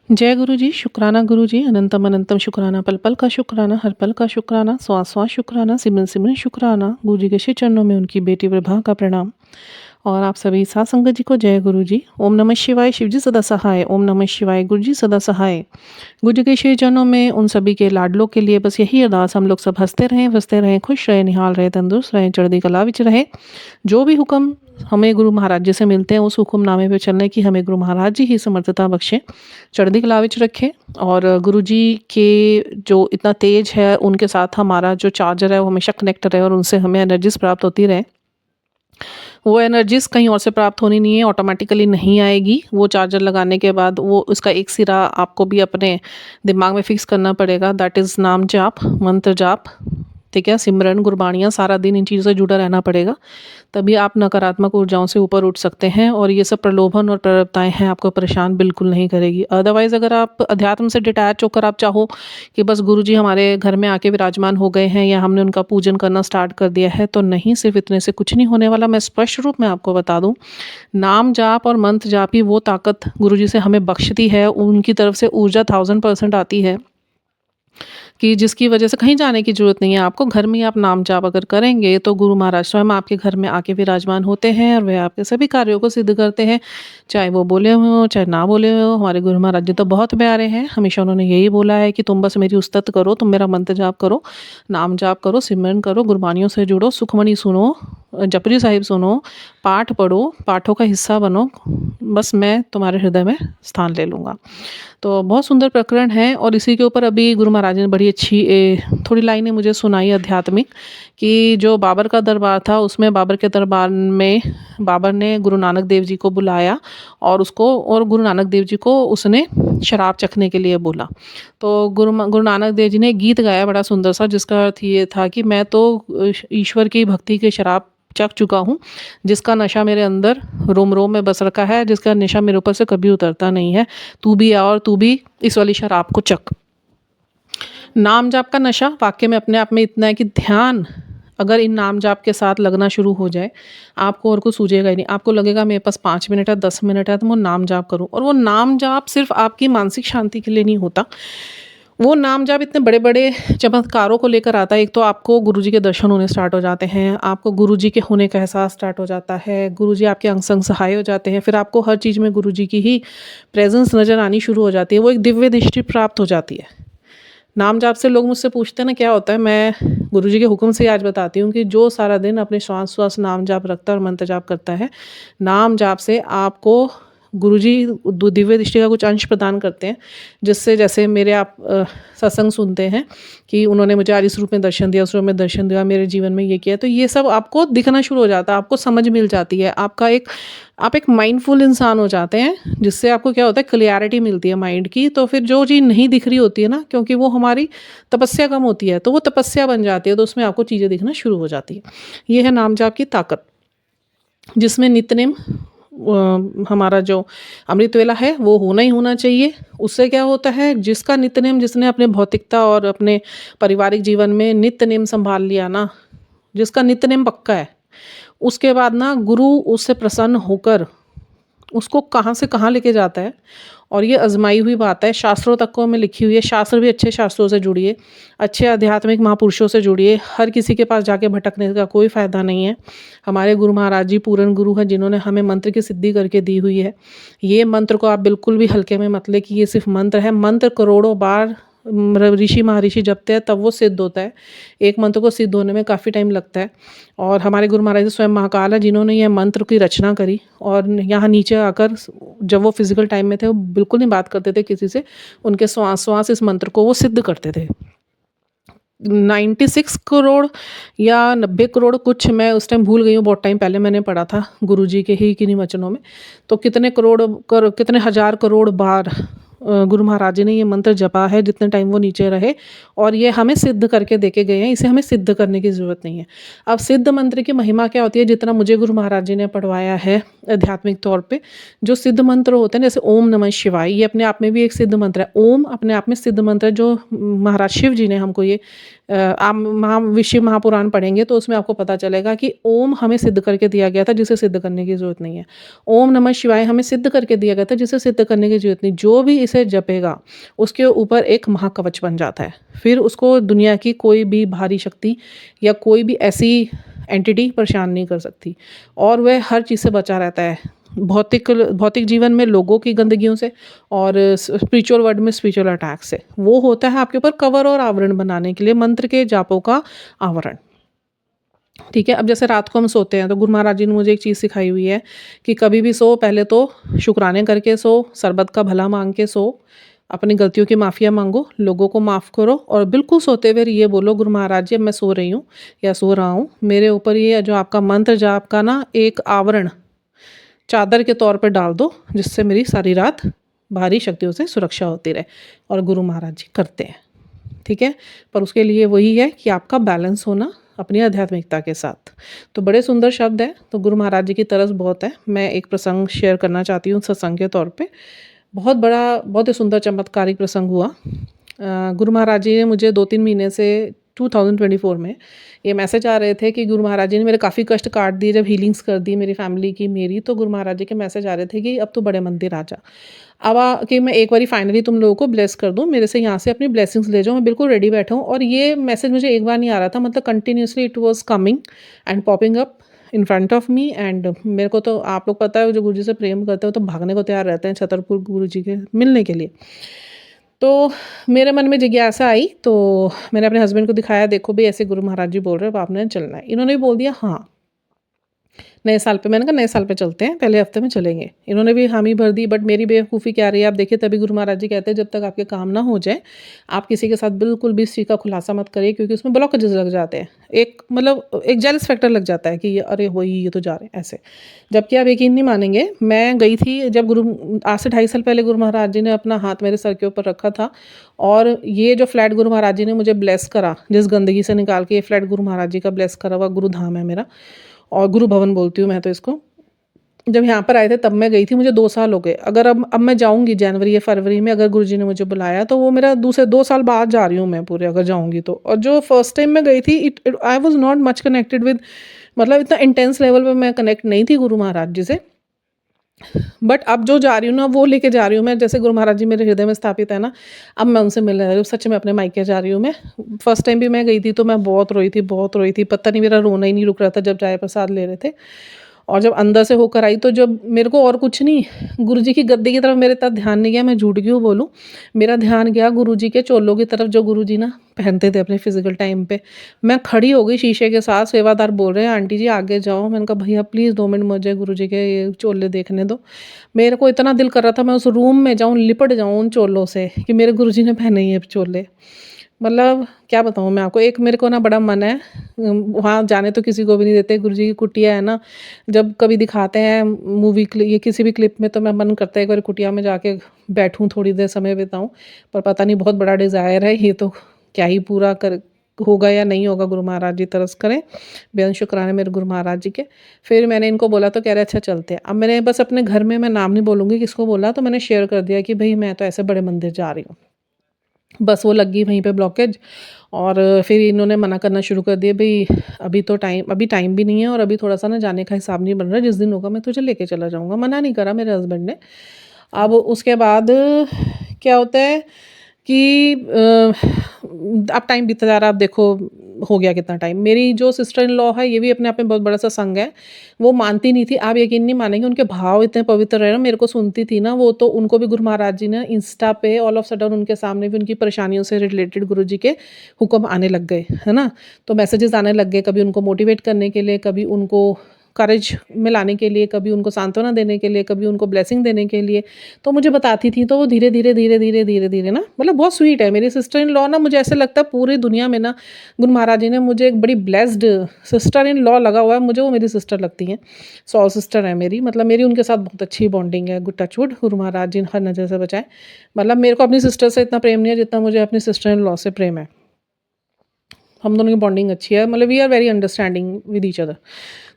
जय गुरु जी, शुक्राना गुरु जी, अनंतम अनंतम शुक्राना, पल पल का शुक्राना, हर पल का शुक्राना, श्वास श्वास शुक्राना, सिमरन सिमरन शुक्राना। गुरु जी के श्री चरणों में उनकी बेटी प्रभा का प्रणाम। और आप सभी साथ संगत जी को जय गुरु जी। ओम नमः शिवाय, शिव जी सदा सहाय। ओम नमः शिवाय, गुरु जी सदा सहाय। गुरु जी के श्री चरणों में उन सभी के लाडलों के लिए बस यही अरदास, हम लोग सब हंसते रहें, बसते रहें, खुश रहें, निहाल रहें, तंदुरुस्त रहें, चढ़ती कला विच रहें। जो भी हुक्म हमें गुरु महाराज जी से मिलते हैं उस हुक्मनामे पे चलने की हमें गुरु महाराज जी ही समर्थता बख्शें, चढ़ती कला विच रखें। और गुरु जी के जो इतना तेज है उनके साथ हमारा जो चार्जर है वो हमेशा कनेक्ट रहे और उनसे हमें एनर्जीज प्राप्त होती रहे। वो एनर्जीज कहीं और से प्राप्त होनी नहीं है, ऑटोमेटिकली नहीं आएगी। वो चार्जर लगाने के बाद वो उसका एक सिरा आपको भी अपने दिमाग में फिक्स करना पड़ेगा, दैट इज़ नाम जाप, मंत्र जाप, ठीक है, सिमरन गुरबाणियाँ, सारा दिन इन चीज़ों से जुड़ा रहना पड़ेगा। तभी आप नकारात्मक ऊर्जाओं से ऊपर उठ सकते हैं और ये सब प्रलोभन और प्रवृत्ताएं हैं आपको परेशान बिल्कुल नहीं करेगी। अदरवाइज़ अगर आप अध्यात्म से डिटैच होकर आप चाहो कि बस गुरु जी हमारे घर में आके विराजमान हो गए हैं या हमने उनका पूजन करना स्टार्ट कर दिया है, तो नहीं, सिर्फ इतने से कुछ नहीं होने वाला। मैं स्पष्ट रूप में आपको बता दूं, नाम जाप और मंत्र जाप ही वो ताकत गुरु जी से हमें बख्शती है, उनकी तरफ से ऊर्जा 1000% आती है कि जिसकी वजह से कहीं जाने की ज़रूरत नहीं है आपको। घर में ही आप नाम जाप अगर करेंगे तो गुरु महाराज स्वयं आपके घर में आके विराजमान होते हैं और वह आपके सभी कार्यों को सिद्ध करते हैं, चाहे वो बोले हुए हों चाहे ना बोले हुए हों। हमारे गुरु महाराज जी तो बहुत प्यारे हैं, हमेशा उन्होंने यही बोला है कि तुम बस मेरी उस्तत करो, तुम मेरा मंत्र जाप करो, नाम जाप करो, सिमरन करो, गुरबानियों से जुड़ो, सुखमणि सुनो, जपजी साहिब सुनो, पाठ पढ़ो, पाठों का हिस्सा बनो, बस मैं तुम्हारे हृदय में स्थान ले लूँगा। तो बहुत सुंदर प्रकरण है और इसी के ऊपर अभी गुरु महाराज ने बड़ी अच्छी थोड़ी लाइनें मुझे सुनाई आध्यात्मिक, कि जो बाबर का दरबार था उसमें बाबर के दरबार में बाबर ने गुरु नानक देव जी को बुलाया और गुरु नानक देव जी को उसने शराब चखने के लिए बोला। तो गुरु नानक देव जी ने गीत गाया बड़ा सुंदर सा, जिसका अर्थ ये था कि मैं तो ईश्वर की भक्ति के शराब चख चुका हूँ, जिसका नशा मेरे अंदर रोम रोम में बस रखा है, जिसका नशा मेरे ऊपर से कभी उतरता नहीं है। तू भी आ और तू भी इस वाली शराब को चख। नाम जाप का नशा वाकई में अपने आप में इतना है कि ध्यान अगर इन नाम जाप के साथ लगना शुरू हो जाए, आपको और कुछ सूझेगा ही नहीं। आपको लगेगा मेरे पास 5 मिनट है, 10 मिनट है, तो मैं नाम जाप करूं। और वो नाम जाप सिर्फ आपकी मानसिक शांति के लिए नहीं होता, वो नाम जाप इतने बड़े बड़े चमत्कारों को लेकर आता है। एक तो आपको गुरुजी के दर्शन होने स्टार्ट हो जाते हैं, आपको गुरुजी के होने का एहसास स्टार्ट हो जाता है, गुरुजी आपके अंग संग सहाय हो जाते हैं, फिर आपको हर चीज़ में गुरुजी की ही प्रेजेंस नज़र आनी शुरू हो जाती है, वो एक दिव्य दृष्टि प्राप्त हो जाती है। नाम जाप से लोग मुझसे पूछते हैं ना क्या होता है, मैं गुरुजी के हुक्म से आज बताती हूँ कि जो सारा दिन अपने श्वास श्वास नाम जाप रखता है और मंत्र जाप करता है, नाम जाप से आपको गुरुजी दिव्य दृष्टि का कुछ अंश प्रदान करते हैं, जिससे जैसे मेरे आप सत्संग सुनते हैं कि उन्होंने मुझे आज इस रूप में दर्शन दिया, उस रूप में दर्शन दिया, मेरे जीवन में ये किया, तो ये सब आपको दिखना शुरू हो जाता है, आपको समझ मिल जाती है, आप एक माइंडफुल इंसान हो जाते हैं, जिससे आपको क्या होता है, क्लियरिटी मिलती है माइंड की। तो फिर जो चीज़ नहीं दिख रही होती है ना, क्योंकि वो हमारी तपस्या कम होती है, तो वो तपस्या बन जाती है, तो उसमें आपको चीज़ें दिखना शुरू हो जाती है। ये है नाम जाप की ताकत, जिसमें नित्यनेम हमारा जो अमृत वेला है वो होना ही होना चाहिए। उससे क्या होता है, जिसका नित्यनेम, जिसने अपने भौतिकता और अपने पारिवारिक जीवन में नित्यनेम संभाल लिया ना, जिसका नित्यनेम पक्का है, उसके बाद ना गुरु उससे प्रसन्न होकर उसको कहाँ से कहाँ लेके जाता है। और ये आजमाई हुई बात है, शास्त्रों तक को में लिखी हुई है। शास्त्र भी अच्छे शास्त्रों से जुड़िए, अच्छे आध्यात्मिक महापुरुषों से जुड़िए। हर किसी के पास जाके भटकने का कोई फ़ायदा नहीं है। हमारे गुरु महाराज जी पूर्ण गुरु हैं, जिन्होंने हमें मंत्र की सिद्धि करके दी हुई है। ये मंत्र को आप बिल्कुल भी हल्के में मत ले कि ये सिर्फ मंत्र है। मंत्र करोड़ों बार ऋषि महर्षि जपते हैं तब वो सिद्ध होता है। एक मंत्र को सिद्ध होने में काफ़ी टाइम लगता है। और हमारे गुरु महाराज स्वयं महाकाल है, जिन्होंने यह मंत्र की रचना करी। और यहाँ नीचे आकर जब वो फिजिकल टाइम में थे, वो बिल्कुल नहीं बात करते थे किसी से, उनके श्वास श्वास इस मंत्र को वो सिद्ध करते थे। 96 करोड़ या 90 करोड़ कुछ, मैं उस टाइम भूल गई हूँ, बहुत टाइम पहले मैंने पढ़ा था गुरु जी के ही किन्हीं वचनों में। तो कितने हजार करोड़ बार गुरु महाराज जी ने ये मंत्र जपा है, जितने टाइम वो नीचे रहे, और ये हमें सिद्ध करके देके गए हैं। इसे हमें सिद्ध करने की ज़रूरत नहीं है। अब सिद्ध मंत्र की महिमा क्या होती है, जितना मुझे गुरु महाराज जी ने पढ़वाया है आध्यात्मिक तौर पे, जो सिद्ध मंत्र होते हैं, जैसे ओम नमः शिवाय, ये अपने आप में भी एक सिद्ध मंत्र है। ओम अपने आप में सिद्ध मंत्र है, जो महाराज शिव जी ने हमको ये आप विश्व महापुराण पढ़ेंगे तो उसमें आपको पता चलेगा कि ओम हमें सिद्ध करके दिया गया था, जिसे सिद्ध करने की ज़रूरत नहीं है। ओम नमः शिवाय हमें सिद्ध करके दिया गया था, जिसे सिद्ध करने की ज़रूरत नहीं। जो भी से जपेगा उसके ऊपर एक महाकवच बन जाता है। फिर उसको दुनिया की कोई भी भारी शक्ति या कोई भी ऐसी एंटिटी परेशान नहीं कर सकती, और वह हर चीज़ से बचा रहता है, भौतिक भौतिक जीवन में लोगों की गंदगियों से, और स्पिरिचुअल वर्ल्ड में स्पिरिचुअल अटैक से। वो होता है आपके ऊपर कवर और आवरण बनाने के लिए, मंत्र के जापों का आवरण। ठीक है, अब जैसे रात को हम सोते हैं तो गुरु महाराज जी ने मुझे एक चीज़ सिखाई हुई है कि कभी भी सो पहले तो शुक्राने करके सो, सरबत का भला मांग के सो, अपनी गलतियों की माफ़िया मांगो, लोगों को माफ़ करो, और बिल्कुल सोते हुए ये बोलो, गुरु महाराज जी अब मैं सो रही हूँ या सो रहा हूँ, मेरे ऊपर ये जो आपका मंत्र जाप का ना एक आवरण चादर के तौर पे डाल दो, जिससे मेरी सारी रात बाहरी शक्तियों से सुरक्षा होती रहे। और गुरु महाराज जी करते हैं। ठीक है, पर उसके लिए वही है कि आपका बैलेंस होना अपनी आध्यात्मिकता के साथ। तो बड़े सुंदर शब्द है, तो गुरु महाराज जी की तरस बहुत है। मैं एक प्रसंग शेयर करना चाहती हूँ सत्संग के तौर पे। बहुत ही सुंदर चमत्कारिक प्रसंग हुआ। गुरु महाराज जी ने मुझे 2-3 महीने से 2024 में ये मैसेज आ रहे थे कि गुरु महाराज जी ने मेरे काफ़ी कष्ट काट दिए, जब हीलिंग्स कर दी मेरी फैमिली की मेरी, तो गुरु महाराज जी के मैसेज आ रहे थे कि अब तो बड़े मंदिर आ जा, अब कि मैं एक बारी फाइनली तुम लोगों को ब्लेस कर दूँ, मेरे से यहाँ से अपनी ब्लेसिंग्स ले जाओ, मैं बिल्कुल रेडी बैठा हूँ। और ये मैसेज मुझे एक बार नहीं आ रहा था, मतलब continuously it was coming and popping up in front of me. And मेरे को तो आप लोग पता है, जो गुरु जी से प्रेम करते हो तो भागने को तैयार रहते हैं छतरपुर गुरु जी के मिलने के लिए। तो मेरे मन में जिज्ञासा आई, तो मैंने अपने हस्बैंड को दिखाया, देखो भाई ऐसे गुरु महाराज जी बोल रहे हो, अब आपने चलना है। इन्होंने भी बोल दिया हाँ, नए साल पे। मैंने कहा नए साल पे चलते हैं, पहले हफ्ते में चलेंगे। इन्होंने भी हामी भर दी। बट मेरी बेवकूफ़ी क्या रही है आप देखिए, तभी गुरु महाराज जी कहते हैं जब तक आपके काम ना हो जाए आप किसी के साथ बिल्कुल भी इस चीज़ का खुलासा मत करिए, क्योंकि उसमें ब्लॉकेजेस लग जाते हैं। एक मतलब एक जेलस फैक्टर लग जाता है कि अरे वही ये तो जा रहे हैं ऐसे। जबकि आप यकीन नहीं मानेंगे, मैं गई थी जब आज से 2.5 साल पहले गुरु महाराज जी ने अपना हाथ मेरे सर के ऊपर रखा था, और ये जो फ्लैट गुरु महाराज जी ने मुझे ब्लेस करा, जिस गंदगी से निकाल के, ये फ्लैट गुरु महाराज जी का ब्लेस करा हुआ गुरु धाम है मेरा, और गुरु भवन बोलती हूँ मैं तो इसको। जब यहाँ पर आए थे तब मैं गई थी, मुझे 2 साल हो गए। अगर अब मैं जाऊँगी जनवरी या फरवरी में, अगर गुरुजी ने मुझे बुलाया, तो वो मेरा दूसरे 2 साल बाद जा रही हूँ मैं पूरे, अगर जाऊँगी तो। और जो फर्स्ट टाइम मैं गई थी, I was not much connected with, मतलब इतना इंटेंस लेवल पे मैं कनेक्ट नहीं थी गुरु महाराज जी से। बट अब जो जा रही हूँ ना, वो लेके जा रही हूँ मैं, जैसे गुरु महाराज जी मेरे हृदय में स्थापित है ना, अब मैं उनसे मिलने जा रही हूँ। सच में अपने मायके जा रही हूँ मैं। फर्स्ट टाइम भी मैं गई थी तो मैं बहुत रोई थी, बहुत रोई थी। पता नहीं मेरा रोना ही नहीं रुक रहा था जब चाय प्रसाद ले रहे थे। और जब अंदर से होकर आई, तो जब मेरे को और कुछ नहीं, गुरुजी की गद्दी की तरफ मेरे इतना ध्यान नहीं गया, मैं झूठ क्यों बोलूँ। मेरा ध्यान गया गुरुजी के चोलों की तरफ, जो गुरुजी ना पहनते थे अपने फिजिकल टाइम पे। मैं खड़ी हो गई शीशे के साथ, सेवादार बोल रहे हैं आंटी जी आगे जाओ। मैंने कहा भैया प्लीज़ 2 मिनट मुझे गुरुजी के ये चोले देखने दो। मेरे को इतना दिल कर रहा था मैं उस रूम में जाऊँ, लिपट जाऊँ उन चोलों से, कि मेरे गुरुजी ने पहने ही है चोले। मतलब क्या बताऊँ मैं आपको, एक मेरे को ना बड़ा मन है, वहाँ जाने तो किसी को भी नहीं देते। गुरुजी की कुटिया है ना, जब कभी दिखाते हैं मूवी या किसी भी क्लिप में, तो मैं मन करता है एक बार कुटिया में जाके बैठूँ, थोड़ी देर समय बिताऊँ। पर पता नहीं, बहुत बड़ा डिज़ायर है ये, तो क्या ही पूरा कर होगा या नहीं होगा, गुरु महाराज जी तरस करें। बेहद शुक्राने मेरे गुरु महाराज जी के। फिर मैंने इनको बोला तो कह रहे अच्छा चलते हैं। अब मैंने बस अपने घर में, मैं नाम नहीं बोलूँगी किसको बोला, तो मैंने शेयर कर दिया कि भाई मैं तो ऐसे बड़े मंदिर जा रही हूँ। बस वो लग गई वहीं पे ब्लॉकेज। और फिर इन्होंने मना करना शुरू कर दिया, भई अभी टाइम भी नहीं है, और अभी थोड़ा-सा ना जाने का हिसाब नहीं बन रहा, जिस दिन होगा मैं तुझे लेके चला जाऊँगा। मना नहीं करा मेरे हस्बैंड ने। अब उसके बाद क्या होता है कि अब टाइम बीतता जा रहा है। अब देखो हो गया कितना टाइम। मेरी जो सिस्टर इन लॉ है, ये भी अपने आप में बहुत बड़ा-सा संघ है। वो मानती नहीं थी, आप यकीन नहीं मानेंगे, उनके भाव इतने पवित्र है ना, मेरे को सुनती थी ना वो, तो उनको भी गुरु महाराज जी ने इंस्टा पे ऑल ऑफ सडन उनके सामने भी उनकी परेशानियों से रिलेटेड गुरुजी के हुक्म आने लग गए, है ना? तो मैसेजेस आने लग गए, कभी उनको मोटिवेट करने के लिए, कभी उनको करेज में लाने के लिए, कभी उनको सांत्वना देने के लिए, कभी उनको ब्लेसिंग देने के लिए। तो मुझे बताती थी, तो वो धीरे-धीरे ना, मतलब बहुत स्वीट है मेरी सिस्टर इन लॉ ना। मुझे ऐसा लगता है पूरी दुनिया में ना, गुरु महाराज जी ने मुझे एक बड़ी ब्लेस्ड सिस्टर इन लॉ लगा हुआ है। मुझे वो मेरी सिस्टर लगती हैं, सॉल सिस्टर है मेरी। मतलब मेरी उनके साथ बहुत अच्छी बॉन्डिंग है। गुड टचवुड, गुरु महाराज जी हर नज़र से बचाएँ। मतलब मेरे को अपनी सिस्टर से इतना प्रेम नहीं है जितना मुझे अपनी सिस्टर इन लॉ से प्रेम है। हम दोनों की बॉन्डिंग अच्छी है, मतलब we are very understanding with each other.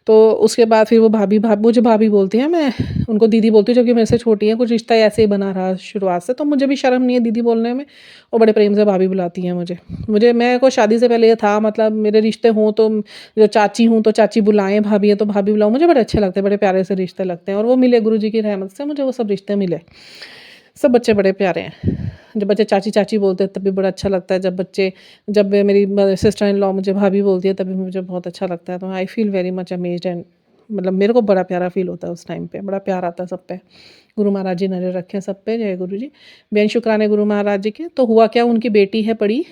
तो उसके बाद फिर वो मुझे भाभी बोलती हैं, मैं उनको दीदी बोलती हूँ, जबकि मेरे से छोटी हैं। कुछ रिश्ता ऐसे ही बना रहा शुरुआत से, तो मुझे भी शर्म नहीं है दीदी बोलने में, और बड़े प्रेम से भाभी बुलाती हैं मुझे। मैं को शादी से पहले ये था, मतलब मेरे रिश्ते हों तो जो चाची हूँ तो चाची बुलाएं, भाभी है तो भाभी बुलाऊँ, मुझे बड़े अच्छे लगते हैं, बड़े प्यारे से रिश्ते लगते हैं। और वो मिले गुरु जी की रहमत से, मुझे वो सब रिश्ते मिले। सब बच्चे बड़े प्यारे हैं। जब बच्चे चाची चाची बोलते हैं तब भी बड़ा अच्छा लगता है, जब मेरी सिस्टर इन लॉ मुझे भाभी बोलती है तभी मुझे बहुत अच्छा लगता है। तो I feel very much amazed and मतलब मेरे को बड़ा प्यारा फील होता है उस टाइम पे, बड़ा प्यार आता है सब पे। गुरु महाराज जी नज़र रखें सब पे, जय गुरु जी। बेन शुक्राने गुरु महाराज जी के। तो हुआ क्या, उनकी बेटी है पड़ी,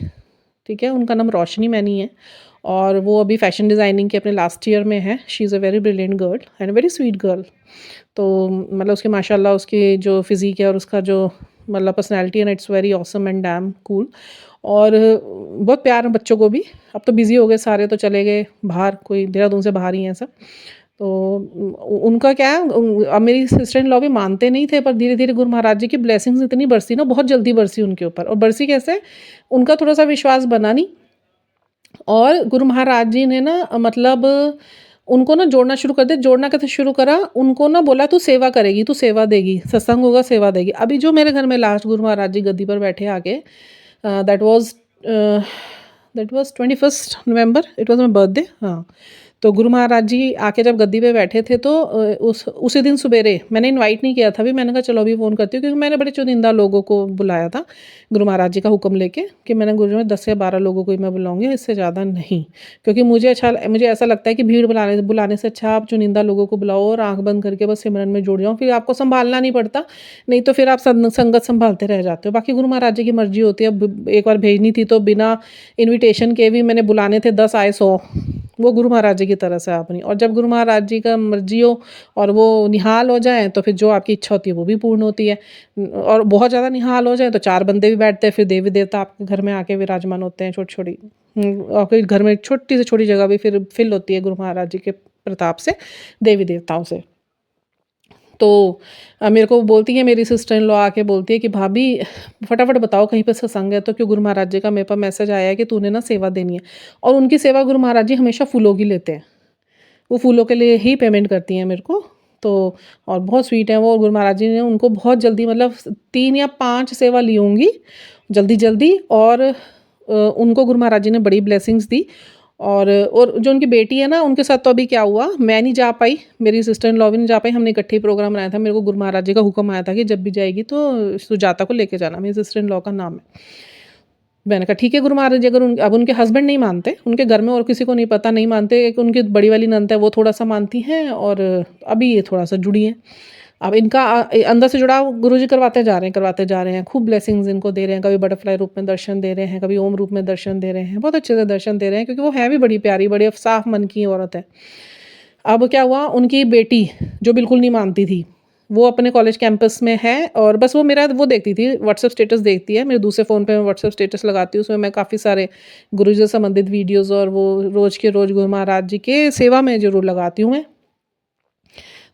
ठीक है, उनका नाम रोशनी मैनी है और वो अभी फैशन डिज़ाइनिंग के अपने लास्ट ईयर में है। She is a very brilliant girl and very sweet girl. तो मतलब उसकी माशाल्लाह उसकी जो फिज़ीक है और उसका जो मतलब पर्सनैलिटी है ना, it's very awesome and damn cool. और बहुत प्यार है बच्चों को भी। अब तो बिज़ी हो गए सारे, तो चले गए बाहर, कोई देहरादून से बाहर ही हैं सब। तो उनका क्या है, अब मेरी सिस्टर इन लॉ भी मानते नहीं थे, पर धीरे धीरे गुरु महाराज जी की ब्लेसिंग्स इतनी बरसी ना, बहुत जल्दी बरसी उनके ऊपर। और बरसी कैसे, उनका थोड़ा सा विश्वास बना नहीं, और गुरु महाराज जी ने ना मतलब उनको ना जोड़ना शुरू कर दिया। जोड़ना कैसे शुरू करा, उनको ना बोला तू सेवा करेगी, तू सेवा देगी, सत्संग होगा सेवा देगी। अभी जो मेरे घर में लास्ट गुरु महाराज जी गद्दी पर बैठे आके, that was 21 November, it was my birthday. हाँ, तो गुरु महाराज जी आके जब गद्दी पे बैठे थे, तो उसी दिन सवेरे मैंने इनवाइट नहीं किया था भी, मैंने कहा चलो अभी फ़ोन करती हूँ, क्योंकि मैंने बड़े चुनिंदा लोगों को बुलाया था गुरु महाराज जी का हुक्म लेके, कि मैंने गुरु में 10 से 12 लोगों को ही मैं बुलाऊंगी, इससे ज़्यादा नहीं। क्योंकि मुझे ऐसा लगता है कि भीड़ बुलाने से अच्छा आप चुनिंदा लोगों को बुलाओ और आंख बंद करके बस सिमरन में जुड़ जाओ, फिर आपको संभालना नहीं पड़ता। नहीं तो फिर आप संगत संभालते रह जाते हो। बाकी गुरु महाराज जी की मर्जी होती है। अब एक बार भेजनी थी तो बिना इन्विटेशन के भी मैंने बुलाने थे, 10 आए 100, वो गुरु महाराज जी की तरह से अपनी। और जब गुरु महाराज जी का मर्जी हो और वो निहाल हो जाए, तो फिर जो आपकी इच्छा होती है वो भी पूर्ण होती है। और बहुत ज़्यादा निहाल हो जाए तो 4 बंदे भी बैठते हैं, फिर देवी देवता आपके घर में आके विराजमान होते हैं, छोटी छोटी। आपके घर में छोटी से छोटी जगह भी फिर फिल होती है गुरु महाराज जी के प्रताप से, देवी देवताओं से। तो मेरे को बोलती है मेरी सिस्टर इन लॉ, आके बोलती है कि भाभी फटाफट बताओ कहीं पे सत्संग है तो, क्यों गुरु महाराज जी का मेरे पास मैसेज आया है कि तूने ना सेवा देनी है। और उनकी सेवा गुरु महाराज जी हमेशा फूलों की लेते हैं, वो फूलों के लिए ही पेमेंट करती हैं मेरे को। तो और बहुत स्वीट है वो। गुरु महाराज जी ने उनको बहुत जल्दी, मतलब 3 या 5 सेवा ली होंगी जल्दी जल्दी, और उनको गुरु महाराज जी ने बड़ी ब्लेसिंग्स दी। और जो उनकी बेटी है ना, उनके साथ तो अभी क्या हुआ, मैं नहीं जा पाई, मेरी सिस्टर इन लॉ भी नहीं जा पाई, हमने इकट्ठे ही प्रोग्राम बनाया था। मेरे को गुरु महाराज जी का हुक्म आया था कि जब भी जाएगी तो सुजाता को लेके जाना, मेरी सिस्टर इन लॉ का नाम है। मैंने कहा ठीक है गुरु महाराज जी, अगर अब उनके हस्बैंड नहीं मानते, उनके घर में और किसी को नहीं पता, नहीं मानते। एक उनकी बड़ी वाली नंद है, वो थोड़ा सा मानती हैं, और अभी ये थोड़ा सा जुड़ी हैं। अब इनका अंदर से जुड़ाव गुरु जी करवाते जा रहे हैं, खूब ब्लेसिंग्स इनको दे रहे हैं। कभी बटरफ्लाई रूप में दर्शन दे रहे हैं, कभी ओम रूप में दर्शन दे रहे हैं, बहुत अच्छे से दर्शन दे रहे हैं, क्योंकि वो है भी बड़ी प्यारी, बड़ी साफ मन की औरत है। अब क्या हुआ, उनकी बेटी जो बिल्कुल नहीं मानती थी, वो अपने कॉलेज कैंपस में है, और बस वो मेरा वो देखती थी, व्हाट्सएप स्टेटस देखती है। मेरे दूसरे फ़ोन पे मैं व्हाट्सएप स्टेटस लगाती हूँ, उसमें मैं काफ़ी सारे गुरु जी से संबंधित वीडियोज़ और वो रोज़ के रोज़ गुरु महाराज जी के सेवा में ज़रूर लगाती हूँ मैं।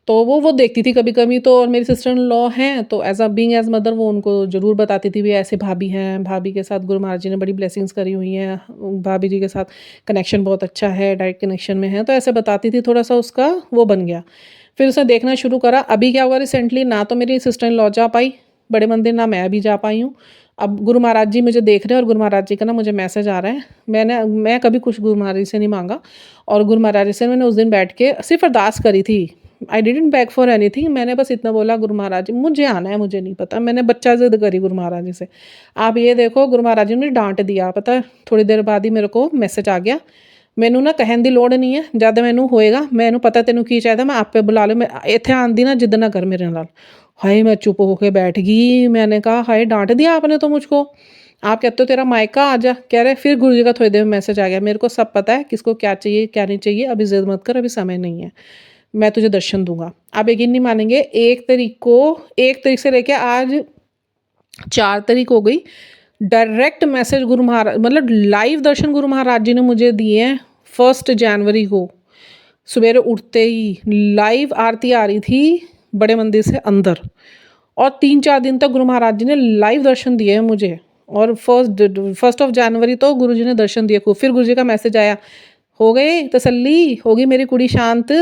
तो वो देखती थी कभी कभी। तो और मेरी सिस्टर इन लॉ हैं, तो एज मदर वो उनको ज़रूर बताती थी भी ऐसे भाभी हैं, भाभी के साथ गुरु महाराज जी ने बड़ी ब्लेसिंग्स करी हुई हैं, भाभी जी के साथ कनेक्शन बहुत अच्छा है, डायरेक्ट कनेक्शन में है। तो ऐसे बताती थी, थोड़ा सा उसका वो बन गया। फिर उसने देखना शुरू करा। अभी क्या हुआ रिसेंटली, ना तो मेरी सिस्टर इन लॉ जा पाई बड़े मंदिर, ना मैं अभी जा पाई हूँ। अब गुरु महाराज जी मुझे देख रहे हैं, और गुरु महाराज जी का ना मुझे मैसेज आ रहा है। मैं कभी कुछ गुरु महाराज जी से नहीं मांगा, और गुरु महाराज जी से मैंने उस दिन बैठ के सिर्फ अरदास करी थी। I didn't bag for anything. मैंने बस इतना बोला, गुरु महाराज जी मुझे आना है, मुझे नहीं पता। मैंने बच्चा जिद करी गुरु महाराज जी से। आप ये देखो, गुरु महाराज जी ने डांट दिया, पता है थोड़ी देर बाद ही मेरे को मैसेज आ गया। मैनू ना कहन की लोड़ नहीं है, जब मैनू होएगा, मैनू पता तेनू की चाहिए, मैं आपे बुला लो, मैं इत्थे आन दी ना जिद ना कर मेरे नाल। हाय, मैं चुप होके बैठ गई। मैंने कहा हाय, डांट दिया आपने तो मुझको, आप कहते हो तेरा मायका आ जा। कह रहे फिर गुरु जी का थोड़ी देर में मैसेज आ गया, मेरे को सब पता है किसको क्या चाहिए क्या नहीं चाहिए, अभी जिद मत कर, अभी समय नहीं है, मैं तुझे दर्शन दूंगा। आप यकीन नहीं मानेंगे, 1 तारीख से लेके आज 4 तारीख हो गई, डायरेक्ट मैसेज गुरु महाराज, मतलब लाइव दर्शन गुरु महाराज जी ने मुझे दिए हैं। 1 जनवरी को सवेरे उठते ही लाइव आरती आ रही थी बड़े मंदिर से अंदर, और 3-4 दिन तक गुरु महाराज जी ने लाइव दर्शन दिए हैं मुझे। और 1 जनवरी तो गुरु जी ने दर्शन दिए खूब। फिर गुरु जी का मैसेज आया, हो गए तसल्ली, होगी मेरी कुड़ी शांत,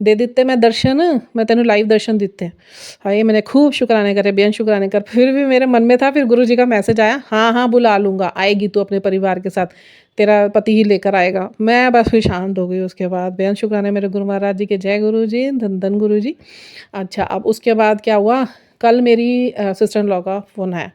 दे दिते मैं दर्शन, मैं तेनू लाइव दर्शन दिते। हाय, मैंने खूब शुक्राने करे, बेन शुक्राने कर। फिर भी मेरे मन में था, फिर गुरु जी का मैसेज आया, हाँ हाँ बुला लूँगा, आएगी तू अपने परिवार के साथ, तेरा पति ही लेकर आएगा। मैं बस फिर शांत हो गई उसके बाद। बेन शुक्राने मेरे गुरु महाराज जी के, जय गुरु जी, धन धन गुरु जी। अच्छा, अब उसके बाद क्या हुआ, कल मेरी सिस्टर इन लॉ का फ़ोन आया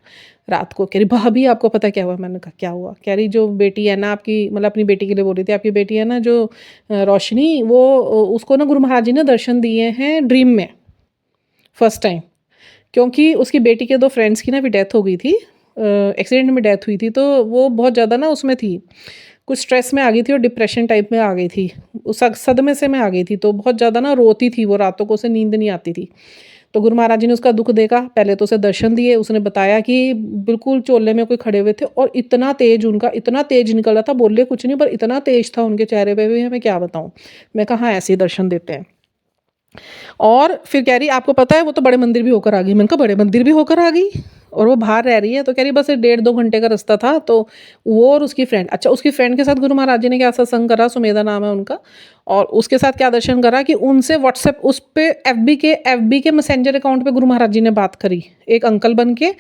रात को, कह रही भाभी आपको पता है क्या हुआ? मैंने कहा क्या हुआ? कह रही जो बेटी है ना आपकी, मतलब अपनी बेटी के लिए बोल रही थी, आपकी बेटी है ना जो रोशनी, वो उसको ना गुरु महाराज जी ने दर्शन दिए हैं ड्रीम में फर्स्ट टाइम। क्योंकि उसकी बेटी के 2 फ्रेंड्स की ना अभी डेथ हो गई थी, एक्सीडेंट में डेथ हुई थी, तो वो बहुत ज़्यादा ना उसमें थी, कुछ स्ट्रेस में आ गई थी और डिप्रेशन टाइप में आ गई थी, उस सदमे से में आ गई थी, तो बहुत ज़्यादा ना रोती थी वो, रातों को उसे नींद नहीं आती थी। तो गुरु महाराज जी ने उसका दुख देखा, पहले तो उसे दर्शन दिए, उसने बताया कि बिल्कुल चोले में कोई खड़े हुए थे और इतना तेज़ उनका, इतना तेज़ निकल रहा था, बोले कुछ नहीं पर इतना तेज़ था उनके चेहरे पे भी, मैं क्या बताऊँ। मैं कहा हाँ, ऐसे ही दर्शन देते हैं। और फिर कह रही आपको पता है वो तो बड़े मंदिर भी होकर आ गई। मैंने कहा बड़े मंदिर भी होकर आ गई, और वो बाहर रह रही है। तो कह रही बस 1.5-2 घंटे का रास्ता था, तो वो और उसकी फ्रेंड, अच्छा उसकी फ्रेंड के साथ गुरु महाराज जी ने क्या सत्संग करा, सुमेधा नाम है उनका, और उसके साथ क्या दर्शन करा कि उनसे व्हाट्सएप उस पे एफबी के मैसेंजर अकाउंट पे गुरु महाराज जी ने बात करी, एक अंकल बन के,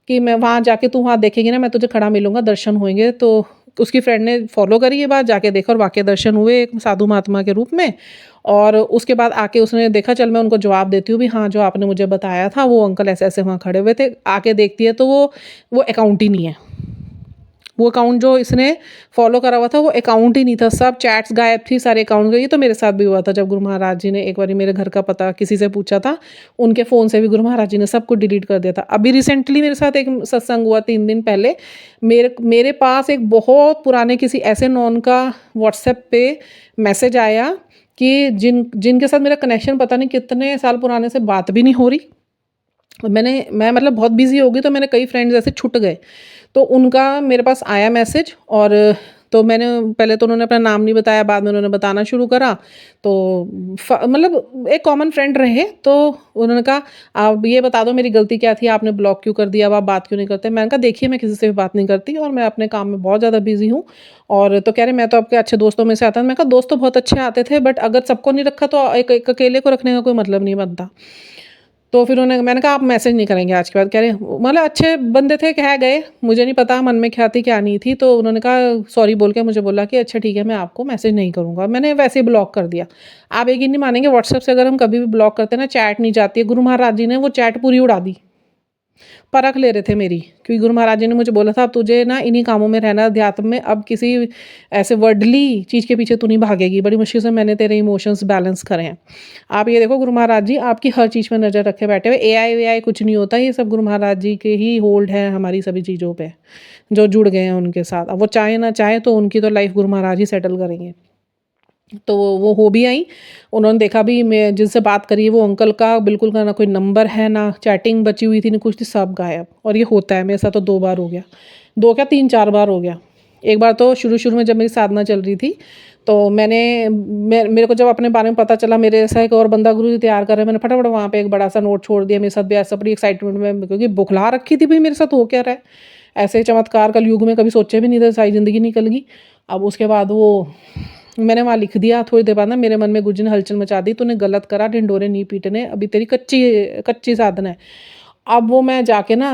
कि मैं वहाँ जाके तू वहाँ देखेगी ना, मैं तुझे खड़ा मिलूंगा, दर्शन होंगे। तो उसकी फ्रेंड ने फॉलो करी ये बात, जाके देखा और वाकई दर्शन हुए एक साधु महात्मा के रूप में। और उसके बाद आके उसने देखा, चल मैं उनको जवाब देती हूँ भी हाँ, जो आपने मुझे बताया था वो अंकल ऐसे ऐसे वहाँ खड़े हुए थे। आके देखती है तो वो अकाउंट ही नहीं है, वो अकाउंट जो इसने फॉलो करा हुआ था वो अकाउंट ही नहीं था, सब चैट्स गायब थी, सारे अकाउंट गए। तो मेरे साथ भी हुआ था, जब गुरु महाराज जी ने एक बार मेरे घर का पता किसी से पूछा था, उनके फ़ोन से भी गुरु महाराज जी ने सब कुछ डिलीट कर दिया था। अभी रिसेंटली मेरे साथ एक सत्संग हुआ 3 दिन पहले, मेरे पास एक बहुत पुराने किसी ऐसे नॉन का व्हाट्सएप पे मैसेज आया कि जिनके साथ मेरा कनेक्शन पता नहीं कितने साल पुराने से बात भी नहीं हो रही। मैं मतलब बहुत बिज़ी हो गई, तो मैंने कई फ्रेंड्स ऐसे छूट गए, तो उनका मेरे पास आया मैसेज। और तो मैंने पहले तो उन्होंने अपना नाम नहीं बताया, बाद में उन्होंने बताना शुरू करा। तो मतलब एक कॉमन फ्रेंड रहे, तो उन्होंने कहा आप ये बता दो मेरी गलती क्या थी, आपने ब्लॉक क्यों कर दिया, अब आप बात क्यों नहीं करते। मैंने कहा देखिए मैं किसी से भी बात नहीं करती और मैं अपने काम में बहुत ज़्यादा बिजी हूँ। और तो कह रहे मैं तो आपके अच्छे दोस्तों में से आता हूँ। मैं कहा दोस्त तो बहुत अच्छे आते थे, बट अगर सबको नहीं रखा तो एक अकेले को रखने का कोई मतलब नहीं बनता। तो फिर मैंने कहा आप मैसेज नहीं करेंगे आज के बाद। कह रहे मतलब अच्छे बंदे थे, कह गए, मुझे नहीं पता मन में क्या थी क्या नहीं थी। तो उन्होंने कहा सॉरी बोल के मुझे बोला कि अच्छा ठीक है मैं आपको मैसेज नहीं करूँगा। मैंने वैसे ही ब्लॉक कर दिया। आप यकीन नहीं मानेंगे, व्हाट्सएप से अगर हम कभी भी ब्लॉक करते हैं ना, चैट नहीं जाती है। गुरु महाराज जी ने वो चैट पूरी उड़ा दी, परख ले रहे थे मेरी, क्योंकि गुरु महाराज जी ने मुझे बोला था अब तुझे ना इन्हीं कामों में रहना, अध्यात्म में, अब किसी ऐसे वर्डली चीज़ के पीछे तू नहीं भागेगी। बड़ी मुश्किल से मैंने तेरे इमोशंस बैलेंस करे हैं। आप ये देखो गुरु महाराज जी आपकी हर चीज़ में नज़र रखे बैठे हुए। एआई वेआई कुछ नहीं होता, ये सब गुरु महाराज जी के ही होल्ड है हमारी सभी चीज़ों पे, जो जुड़ गए हैं उनके साथ। अब वो चाहे ना चाहे तो उनकी तो लाइफ गुरु महाराज ही सेटल करेंगे। तो वो हो भी आई, उन्होंने देखा भी, मैं जिनसे बात करी वो अंकल का बिल्कुल का ना कोई नंबर है, ना चैटिंग बची हुई थी, ना कुछ थी, सब गायब। और ये होता है मेरे साथ, तो 2 बार हो गया, 2 क्या 3-4 बार हो गया। एक बार तो शुरू में जब मेरी साधना चल रही थी, तो मेरे को जब अपने बारे में पता चला, मेरे ऐसा एक और बंदा गुरु जी तैयार कर रहे हैं, मैंने फटाफट वहाँ पे एक बड़ा सा नोट छोड़ दिया। मेरे साथ भी ऐसा बड़ी एक्साइटमेंट में, क्योंकि बुखला रखी थी भाई मेरे साथ हो क्या रहा है। ऐसे चमत्कार कलयुग में कभी सोचे भी नहीं थे, सारी ज़िंदगी निकल गई। अब उसके बाद वो मैंने वहाँ लिख दिया, थोड़ी देर बाद ना मेरे मन में गुरु जी ने हलचल मचा दी, तूने गलत करा, ढिंडोरे नहीं पीटने, अभी तेरी कच्ची साधना है। अब वो मैं जाके ना,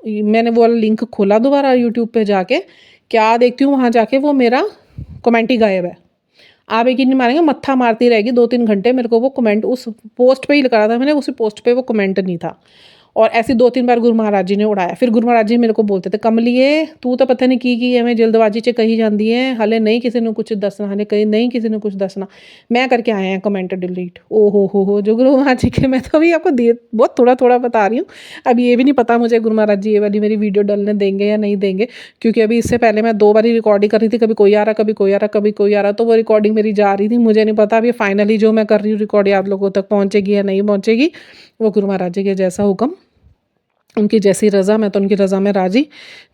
मैंने वो वाला लिंक खोला दोबारा यूट्यूब पे जाके, क्या देखती हूँ वहाँ जाके वो मेरा कमेंट ही गायब है। आप यकीन नहीं मानेंगे, मत्था मारती रहेगी 2-3 घंटे, मेरे को वो कमेंट उस पोस्ट पे ही लगा था मैंने, उसी पोस्ट पे वो कमेंट नहीं था। और ऐसे 2-3 बार गुरु महाराज जी ने उड़ाया। फिर गुरु महाराज जी मेरे को बोलते थे कमलिए तू तो पता नहीं की एवें जल्दबाजी च कही जाती है, हले नहीं किसी ने कुछ दसना, हले कहीं नहीं किसी ने कुछ दसना। मैं करके आए हैं कमेंट डिलीट। ओ हो जो गुरु महाराज जी के, मैं तो अभी आपको बहुत थोड़ा थोड़ा बता रही हूँ। अब ये भी नहीं पता मुझे गुरु महाराज जी ये वाली मेरी वीडियो डालने देंगे या नहीं देंगे, क्योंकि अभी इससे पहले मैं 2 बारी रिकॉर्डिंग कर रही थी, कभी कोई आ रहा, कभी कोई आ रहा, कभी कोई आ रहा, तो वो रिकॉर्डिंग मेरी जा रही थी। मुझे नहीं पता अभी फाइनली जो मैं कर रही हूँ रिकॉर्डिंग आप लोगों तक पहुँचेगी या नहीं पहुँचेगी। वो गुरु महाराज जी के जैसा हुक्म, उनकी जैसी रज़ा, मैं तो उनकी रज़ा में राज़ी।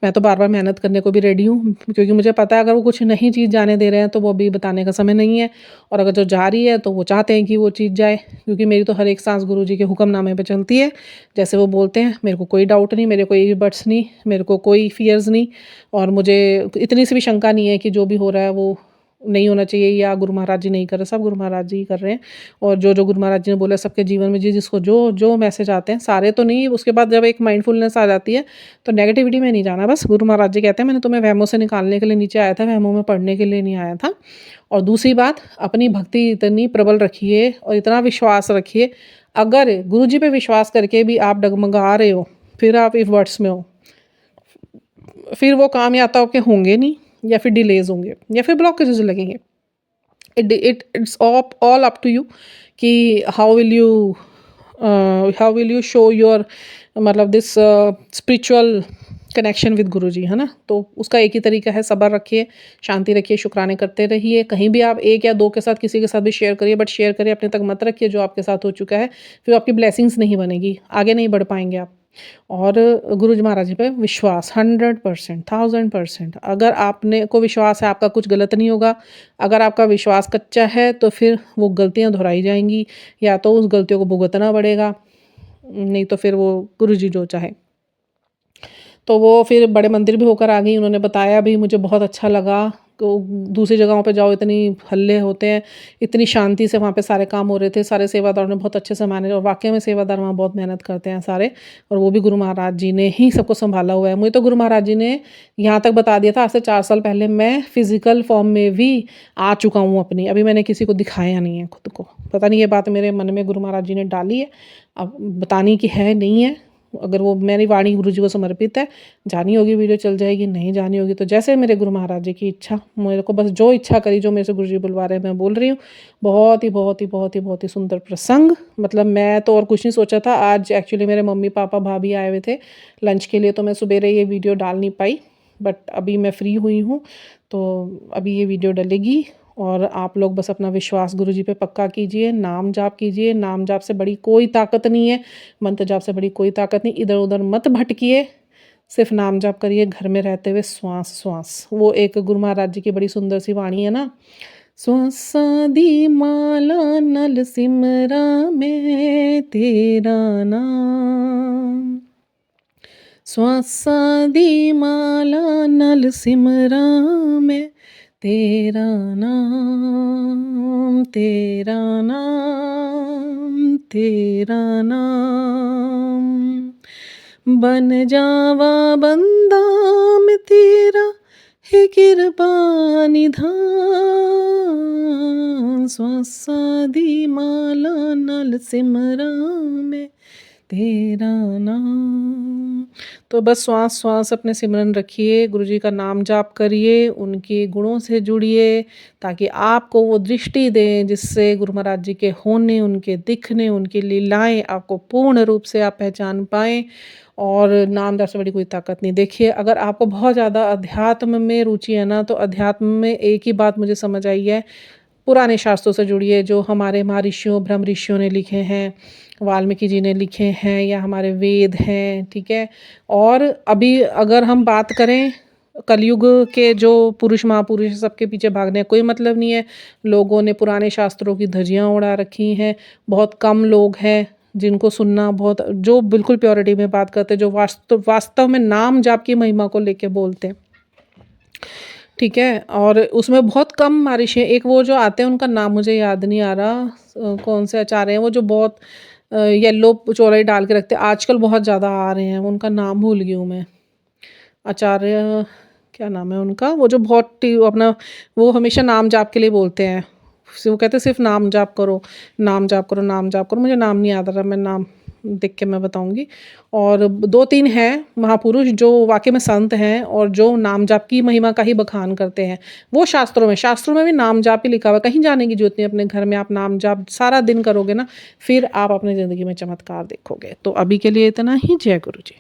मैं तो बार-बार मेहनत करने को भी रेडी हूँ, क्योंकि मुझे पता है अगर वो कुछ नई चीज़ जाने दे रहे हैं तो वो अभी बताने का समय नहीं है, और अगर जो जा रही है तो वो चाहते हैं कि वो चीज़ जाए, क्योंकि मेरी तो हर एक सांस गुरु जी के हुक्मनामे पे चलती है। जैसे वो बोलते हैं मेरे को कोई डाउट नहीं, मेरे कोई बट्स नहीं, मेरे को कोई फ़ियर्स नहीं, और मुझे इतनी सी भी शंका नहीं है कि जो भी हो रहा है वो नहीं होना चाहिए या गुरु महाराज जी नहीं कर रहे। सब गुरु महाराज जी ही कर रहे हैं। और जो गुरु महाराज जी ने बोला सबके जीवन में जिसको जो मैसेज आते हैं, सारे तो नहीं, उसके बाद जब एक माइंडफुलनेस आ जाती है तो नेगेटिविटी में नहीं जाना। बस गुरु महाराज जी कहते हैं मैंने तुम्हें वहमों से निकालने के लिए नीचे आया था, वहमों में पढ़ने के लिए नहीं आया था। और दूसरी बात, अपनी भक्ति इतनी प्रबल रखिए और इतना विश्वास रखिए, अगर गुरुजी पे विश्वास करके भी आप डगमगा रहे हो, फिर आप इफ वर्ड्स में हो, फिर वो काम या तो आपके होंगे नहीं, या फिर डिलेज होंगे, या फिर ब्लॉकेजेस लगेंगे। It's all up to you कि how will you show your मतलब this spiritual connection with Guruji, है ना। तो उसका एक ही तरीका है, सब्र रखिए, शांति रखिए, शुक्राने करते रहिए। कहीं भी आप एक या दो के साथ, किसी के साथ भी शेयर करिए, बट शेयर करिए अपने तक मत रखिए जो आपके साथ हो चुका है, फिर आपकी ब्लेसिंग्स नहीं बनेगी, आगे नहीं बढ़ पाएंगे आप। और गुरुजी महाराज जी पे विश्वास 100%, 1000%। अगर आपने को विश्वास है आपका कुछ गलत नहीं होगा। अगर आपका विश्वास कच्चा है तो फिर वो गलतियाँ दोहराई जाएंगी, या तो उस गलतियों को भुगतना पड़ेगा, नहीं तो फिर वो गुरुजी जो चाहे। तो वो फिर बड़े मंदिर भी होकर आ गई, उन्होंने बताया भी, मुझे बहुत अच्छा लगा। तो दूसरी जगहों पे जाओ इतनी हल्ले होते हैं, इतनी शांति से वहाँ पे सारे काम हो रहे थे, सारे सेवादारों ने बहुत अच्छे से मैनेज, और वाकई में सेवादार वहाँ बहुत मेहनत करते हैं सारे, और वो भी गुरु महाराज जी ने ही सबको संभाला हुआ है। मुझे तो गुरु महाराज जी ने यहाँ तक बता दिया था, आज से 4 साल पहले मैं फिजिकल फॉर्म में भी आ चुका हूँ अपनी, अभी मैंने किसी को दिखाया नहीं है खुद को। पता नहीं ये बात मेरे मन में गुरु महाराज जी ने डाली है, अब बतानी की है नहीं है। अगर वो मेरी वाणी गुरु जी को समर्पित है, जानी होगी वीडियो चल जाएगी, नहीं जानी होगी तो जैसे मेरे गुरु महाराज जी की इच्छा, मेरे को बस जो इच्छा करी, जो मेरे से गुरु जी बुलवा रहे हैं मैं बोल रही हूँ। बहुत ही बहुत ही बहुत ही बहुत ही सुंदर प्रसंग, मतलब मैं तो और कुछ नहीं सोचा था। आज एक्चुअली मेरे मम्मी पापा भाभी आए हुए थे लंच के लिए, तो मैं सुबह ये वीडियो डाल नहीं पाई, बट अभी मैं फ्री हुई हूँ तो अभी ये वीडियो डलेगी। और आप लोग बस अपना विश्वास गुरु जी पे पक्का कीजिए, नाम जाप कीजिए, नाम जाप से बड़ी कोई ताकत नहीं है, मंत्र जाप से बड़ी कोई ताकत नहीं, इधर उधर मत भटकिए, सिर्फ नाम जाप करिए घर में रहते हुए, श्वास श्वास। वो एक गुरु महाराज जी की बड़ी सुंदर सी वाणी है ना, श्वासा दी माला नल सिमरा में तेरा नाम, श्वासा दी माला नल सिमरा में तेरा नाम, तेरा नाम, तेरा नाम, बन जावा बंदा मैं तेरा, हे कृपा निधान, श्वासा दी माला नल सिमरा में तेरा नाम। तो बस श्वास श्वास अपने सिमरन रखिए, गुरुजी का नाम जाप करिए, उनके गुणों से जुड़िए, ताकि आपको वो दृष्टि दें जिससे गुरु महाराज जी के होने, उनके दिखने, उनकी लीलाएं आपको पूर्ण रूप से आप पहचान पाएँ। और नाम जाप से बड़ी कोई ताकत नहीं। देखिए, अगर आपको बहुत ज़्यादा अध्यात्म में रुचि है ना, तो अध्यात्म में एक ही बात मुझे समझ आई है, पुराने शास्त्रों से जुड़िए, जो हमारे महर्षियों ब्रह्म ऋषियों ने लिखे हैं, वाल्मीकि जी ने लिखे हैं, या हमारे वेद हैं, ठीक है। और अभी अगर हम बात करें कलयुग के जो पुरुष महापुरुष सबके पीछे भागने का कोई मतलब नहीं है। लोगों ने पुराने शास्त्रों की धज्जियाँ उड़ा रखी हैं, बहुत कम लोग हैं जिनको सुनना, बहुत जो बिल्कुल प्योरिटी में बात करते हैं, जो वास्तव में नाम जाप की महिमा को लेके बोलते हैं, ठीक है। और उसमें बहुत कम महर्षि हैं, एक वो जो आते हैं उनका नाम मुझे याद नहीं आ रहा, कौन से आचार्य हैं वो, जो बहुत येलो चौड़ाई डाल के रखते हैं, आजकल बहुत ज़्यादा आ रहे हैं, उनका नाम भूल गई हूँ मैं, आचार्य क्या नाम है उनका, वो जो बहुत अपना वो हमेशा नाम जाप के लिए बोलते हैं, वो कहते हैं सिर्फ नाम जाप करो, नाम जाप करो, नाम जाप करो, मुझे नाम नहीं याद आ रहा, मैं नाम देख के मैं बताऊंगी। और 2-3 हैं महापुरुष जो वाकई में संत हैं, और जो नाम जाप की महिमा का ही बखान करते हैं। वो शास्त्रों में भी नाम जाप ही लिखा हुआ है, कहीं जाने की जरूरत नहीं। अपने घर में आप नाम जाप सारा दिन करोगे ना, फिर आप अपनी ज़िंदगी में चमत्कार देखोगे। तो अभी के लिए इतना ही। जय गुरु जी।